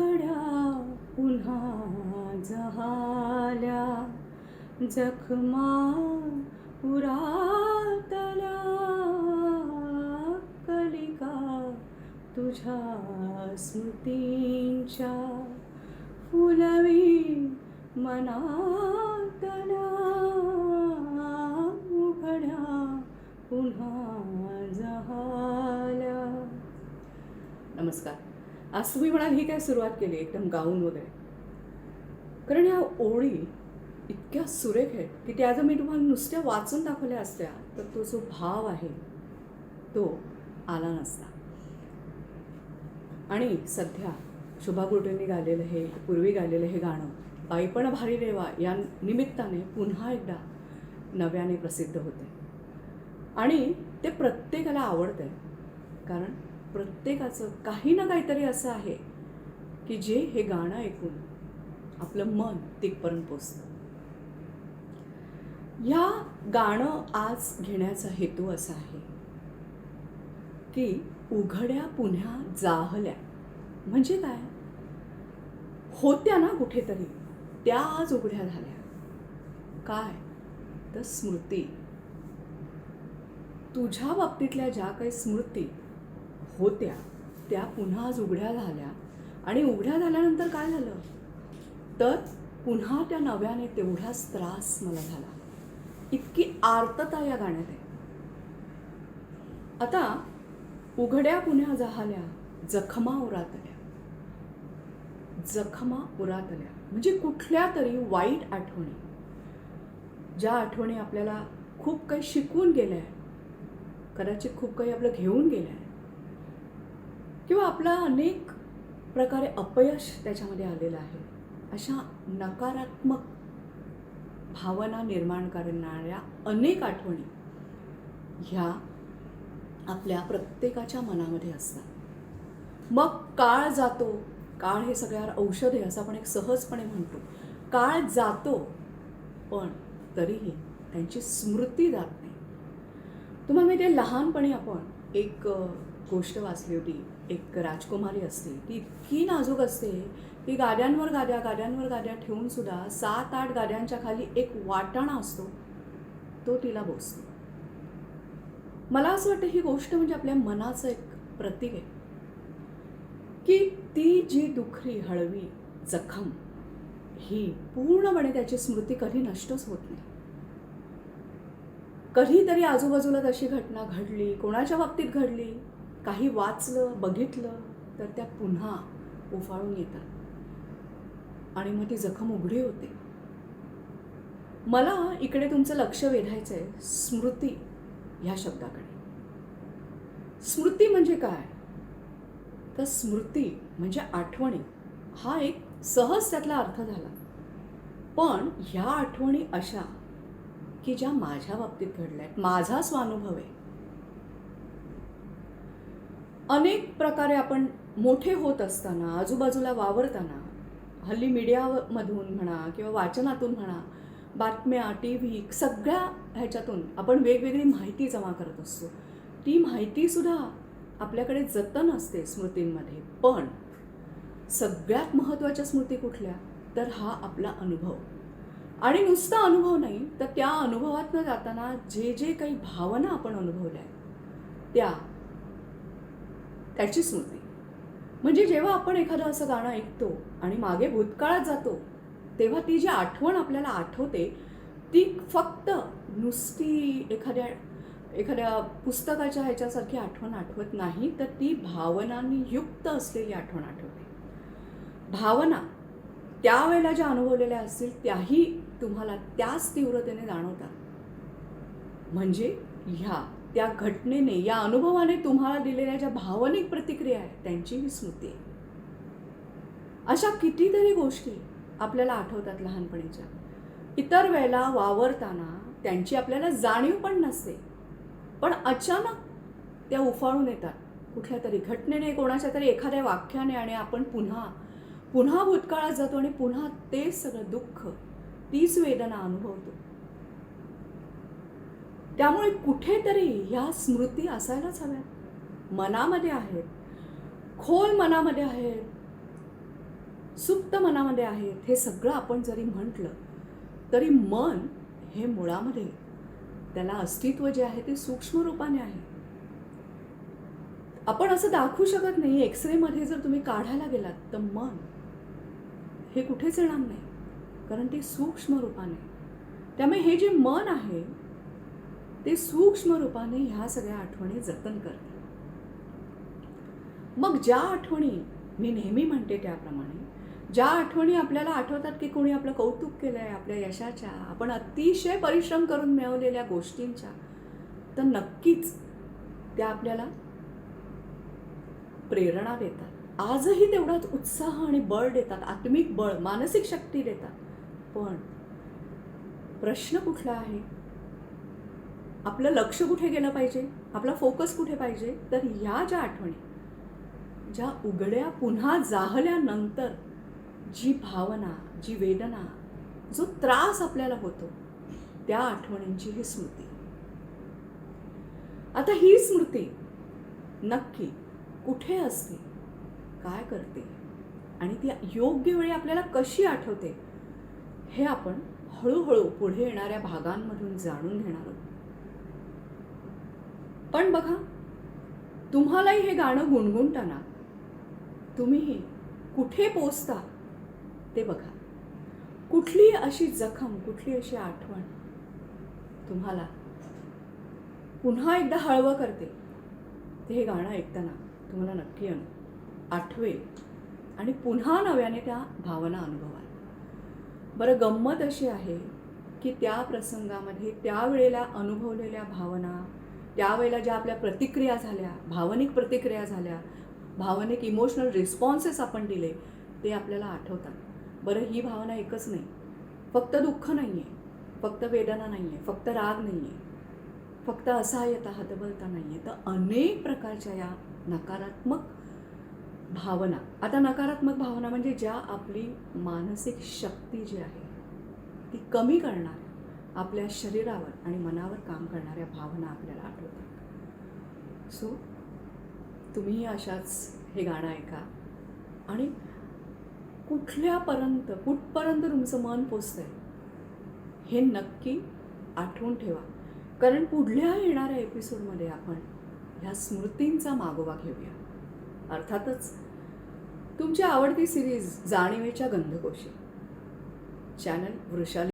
उघड्या पुन्हा जहाल्या, जखमा उरातल्या, कलिका तुझ्या स्मृतींच्या फुलवी मनातल्या, उघड्या पुन्हा जहाल्या. नमस्कार. आज तुम्ही म्हणाल ही काय सुरुवात केली एकदम गाऊन वगैरे, कारण ह्या ओळी इतक्या सुरेख आहेत की त्या जर मी तुम्हाला नुसत्या वाचून दाखवल्या असत्या तर तो जो भाव आहे तो आला नसता. आणि सध्या शुभा गुरुजींनी गायलेलं हे, पूर्वी गायलेलं हे गाणं बाईपण भारी रेवा या निमित्ताने पुन्हा एकदा नव्याने प्रसिद्ध होते. आणि ते प्रत्येकाला आवडतं आहे, कारण प्रत्येकाचं काही ना काहीतरी असं आहे की जे हे गाणं ऐकून आपलं मन तिथपर्यंत पोचतं. या गाणं आज घेण्याचा हेतू असा आहे की उघड्या पुन्हा जाहल्या म्हणजे काय, होत्या ना कुठेतरी, त्या आज उघड्या झाल्या. काय तर स्मृती, तुझ्या बाबतीतल्या ज्या काही स्मृती होत्या त्या पुन्हा आज उघड्या झाल्या. आणि उघड्या झाल्यानंतर काय झालं तर पुन्हा त्या नव्याने तेवढाच त्रास मला झाला. इतकी आर्तता या गाण्यात आहे. आता उघड्या पुन्हा जाहल्या, जखमा उरातल्या. जखमा उरातल्या म्हणजे कुठल्या तरी वाईट आठवणी, ज्या आठवणी आपल्याला खूप काही शिकवून गेल्या आहे, कदाचित खूप काही आपलं घेऊन गेलं आहे, किंवा आपला अनेक प्रकारे अपयश त्याच्यामध्ये आलेलं आहे. अशा नकारात्मक भावना निर्माण करणाऱ्या अनेक आठवणी ह्या आपल्या प्रत्येकाच्या मनामध्ये असतात. मग काळ जातो, काळ हे सगळ्यावर औषध आहे असं आपण एक सहजपणे म्हणतो. काळ जातो पण तरीही त्यांची स्मृती जात नाही. तुम्हाला माहिती आहे, लहानपणी आपण एक गोष्ट वाचली होती. एक राजकुमारी असते, ती इतकी नाजूक असते की गाद्यांवर गाद्या ठेवून सुद्धा 7-8 गाद्यांच्या खाली एक वाटाणा असतो, तो तिला बोसतो. मला असं वाटतं ही गोष्ट म्हणजे आपल्या मनाचं एक प्रतीक आहे की ती जी दुखरी हळवी जखम ही पूर्णपणे त्याची स्मृती कधी नष्टच होत नाही. कधीतरी आजूबाजूला तशी घटना घडली, कोणाच्या बाबतीत घडली, काही वाचलं बघितलं तर त्या पुन्हा उफाळून येतात आणि मग ती जखम उघडी होते. मला इकडे तुमचं लक्ष वेधायचं आहे स्मृती ह्या शब्दाकडे. स्मृती म्हणजे काय तर स्मृती म्हणजे आठवणी हा एक सहज त्यातला अर्थ झाला. पण ह्या आठवणी अशा की ज्या माझ्या बाबतीत घडल्या आहेत, माझा स्वानुभव आहे. अनेक प्रकारे आपण मोठे होत असताना, आजूबाजूला वावरताना, हल्ली मीडियामधून म्हणा किंवा वाचनातून म्हणा, बातम्या, TV सगळ्या ह्याच्यातून आपण वेगवेगळी माहिती जमा करत असतो. ती माहितीसुद्धा आपल्याकडे जतन असते स्मृतींमध्ये. पण सगळ्यात महत्त्वाच्या स्मृती कुठल्या तर हा आपला अनुभव. आणि नुसता अनुभव नाही तर त्या अनुभवातनं जाताना जे जे काही भावना आपण अनुभवल्या आहेत त्याची स्मृती. म्हणजे जेव्हा आपण एखादं असं गाणं ऐकतो आणि मागे भूतकाळात जातो तेव्हा ती जी आठवण आपल्याला आठवते ती फक्त नुसती एखाद्या पुस्तकाच्या ह्याच्यासारखी आठवण आठवत नाही, तर ती भावनांनी युक्त असलेली आठवण आठवते. भावना त्यावेळेला ज्या अनुभवलेल्या असतील त्याही तुम्हाला त्याच तीव्रतेने जाणवतात. म्हणजे त्या घटनेने, या अनुभवाने तुम्हाला दिलेल्या ज्या भावनिक प्रतिक्रिया आहेत त्यांची ही स्मृती आहे. अशा कितीतरी गोष्टी आपल्याला आठवतात लहानपणीच्या. इतर वेळेला वावरताना त्यांची आपल्याला जाणीव पण नसते, पण अचानक त्या उफाळून येतात कुठल्या तरी घटनेने, कोणाच्या तरी एखाद्या वाक्याने, आणि आपण पुन्हा भूतकाळात जातो आणि पुन्हा तेच सगळं दुःख, तीच वेदना अनुभवतो. त्यामुळे कुठेतरी ह्या स्मृती असायलाच हव्यात. मनामध्ये आहेत, खोल मनामध्ये आहेत, सुप्त मनामध्ये आहेत हे सगळं आपण जरी म्हटलं तरी मन हे मुळामध्ये त्याला अस्तित्व जे आहे ते सूक्ष्म रूपाने आहे. आपण असं दाखवू शकत नाही. एक्सरेमध्ये जर तुम्ही काढायला गेलात तर मन हे कुठेच येणार नाही, कारण ते सूक्ष्म रूपाने. त्यामुळे हे जे मन आहे ते सूक्ष्म रूपाने ह्या सगळ्या आठवणी जतन करते. मग ज्या आठवणी, मी नेहमी म्हणते त्याप्रमाणे, ज्या आठवणी आपल्याला आठवतात की कोणी आपलं कौतुक केलं आहे, आपल्या यशाच्या, आपण अतिशय परिश्रम करून मिळवलेल्या गोष्टींच्या, तर नक्कीच त्या आपल्याला प्रेरणा देतात. आजही तेवढाच उत्साह आणि बळ देतात, आत्मिक बळ, मानसिक शक्ती देतात. पण प्रश्न कुठला आहे? आपलं लक्ष कुठे गेलं पाहिजे? आपला फोकस कुठे पाहिजे? तर ह्या ज्या आठवणी, ज्या उघड्या पुन्हा जाहल्यानंतर जी भावना, जी वेदना, जो त्रास आपल्याला होतो, त्या आठवणींची ही स्मृती. आता ही स्मृती नक्की कुठे असते, काय करते आणि ती योग्य वेळी आपल्याला कशी आठवते, हे आपण हळूहळू पुढे येणाऱ्या भागांमधून जाणून घेणार आहोत. पण बघा, तुम्हालाही हे गाणं गुणगुणताना तुम्ही कुठे पोचता ते बघा. कुठली अशी जखम, कुठली अशी आठवण तुम्हाला पुन्हा एकदा हळवं करते, ते हे गाणं ऐकताना तुम्हाला नक्की आठवेल आणि पुन्हा नव्याने त्या भावना अनुभवाल. बरं, गंमत अशी आहे की त्या प्रसंगामध्ये त्यावेळेला अनुभवलेल्या भावना, त्यावेळेला ज्या आपल्या प्रतिक्रिया झाल्या, भावनिक प्रतिक्रिया झाल्या, भावनिक इमोशनल रिस्पॉन्सेस आपण दिले, ते आपल्याला आठवतात. बरं, ही भावना एकच नाही, फक्त दुःख नाही आहे, फक्त वेदना नाही आहे, फक्त राग नाही आहे, फक्त असहाय्यता, हतबलता नाही आहे, तर अनेक प्रकारच्या या नकारात्मक भावना. आता नकारात्मक भावना म्हणजे ज्या आपली मानसिक शक्ती जी आहे ती कमी करणाऱ्या, आपल्या शरीरावर आणि मनावर काम करणाऱ्या भावना आपल्याला आठवतात. सो तुम्ही अशाच हे गाणं ऐका आणि कुठपर्यंत तुमचं मन पोचतंय हे नक्की आठवून ठेवा, कारण पुढल्या येणाऱ्या एपिसोडमध्ये आपण ह्या स्मृतींचा मागोवा घेऊया. अर्थातच तुमची आवडती सिरीज जाणीवेच्या गंधकोशी, चॅनल वृषाली